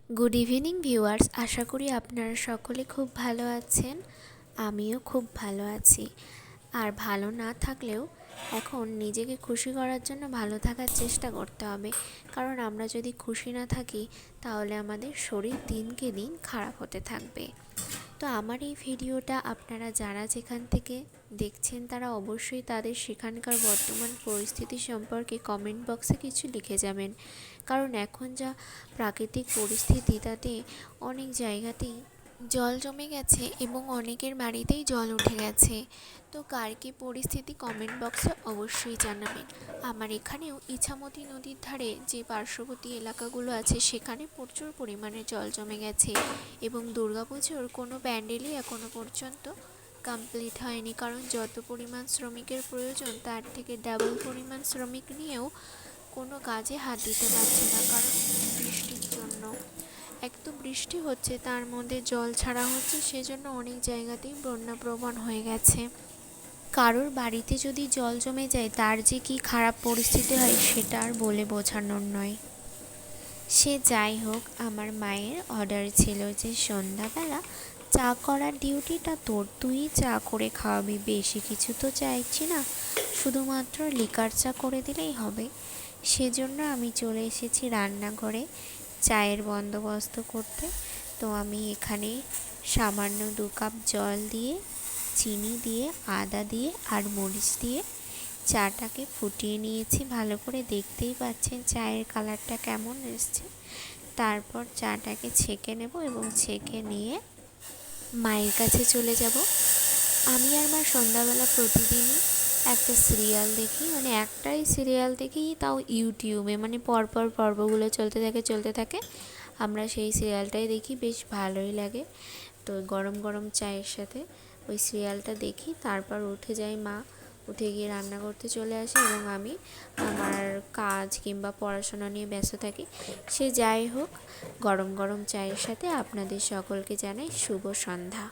Good evening viewers, আশা করি আপনারা সকলে খুব ভালো আছেন। আমিও খুব ভালো আছি। আর ভালো না থাকলেও এখন নিজেকে খুশি করার জন্য ভালো থাকার চেষ্টা করতে হবে। কারণ আমরা যদি খুশি না থাকি তাহলে আমাদের শরীর দিনকে দিন খারাপ হতে থাকবে। তো আমার এই ভিডিওটা আপনারা যারা যেখান থেকে দেখছেন তারা অবশ্যই তাদের সেখানকার বর্তমান পরিস্থিতি সম্পর্কে কমেন্ট বক্সে কিছু লিখে যাবেন। কারণ এখন যা প্রাকৃতিক পরিস্থিতি তাতে অনেক জায়গাতেই জল জমে গেছে এবং অনেকের বাড়িতেই জল উঠে গেছে। তো কার কী পরিস্থিতি কমেন্ট বক্সে অবশ্যই জানাবেন। আমার এখানেও ইছামতি নদীর ধারে যে পার্শ্ববর্তী এলাকাগুলো আছে সেখানে প্রচুর পরিমাণে জল জমে গেছে এবং দুর্গাপুজোর কোনো প্যান্ডেলই এখনও পর্যন্ত কমপ্লিট হয়নি। কারণ যত পরিমাণ শ্রমিকের প্রয়োজন তার থেকে ডাবল পরিমাণ শ্রমিক নিয়েও কোনো কাজে হাত দিতে পারছে না, কারণ বৃষ্টির জন্য। এক তো বৃষ্টি হচ্ছে, তার মধ্যে জল ছাড়া হচ্ছে, সেজন্য অনেক জায়গাতেই বন্যাপ্রবণ হয়ে গেছে। কারোর বাড়িতে যদি জল জমে যায় তার যে কি খারাপ পরিস্থিতি হয় সেটা আর বলে বোঝানোর নয়। সে যাই হোক, আমার মায়ের অর্ডার ছিল যে সন্ধ্যাবেলা চা করার ডিউটিটা তোর, তুই চা করে খাওয়াবি, বেশি কিছু তো চাইছি না, শুধুমাত্র লিকার চা করে দিলেই হবে। সেজন্য আমি চলে এসেছি রান্নাঘরে চায়ের বন্দোবস্ত করতে। তো আমি এখানে সামান্য 2 কাপ জল দিয়ে, চিনি দিয়ে, আদা দিয়ে আর মরিচ দিয়ে চাটাকে ফুটিয়ে নিয়েছি ভালো করে। দেখতেই পাচ্ছেন চায়ের কালারটা কেমন এসছে। তারপর চাটাকে ছেঁকে নেব এবং ছেঁকে নিয়ে মায়ের কাছে চলে যাব। আমি আর মা সন্ধ্যাবেলা প্রতিদিনই একটা সিরিয়াল দেখি, মানে একটাই সিরিয়াল দেখি, তাও ইউটিউবে, মানে পরপর পর্বগুলো চলতে থাকে। আমরা সেই সিরিয়ালটাই দেখি, বেশ ভালোই লাগে। তো গরম গরম চায়ের সাথে ওই সিরিয়ালটা দেখি, তারপর উঠে যাই মা, উঠে গিয়ে রান্না করতে চলে আসে এবং আমি আমার কাজ কিংবা পড়াশোনা নিয়ে ব্যস্ত থাকি। সে যাই হোক, গরম গরম চায়ের সাথে আপনাদের সকলকে জানাই শুভ সন্ধ্যা।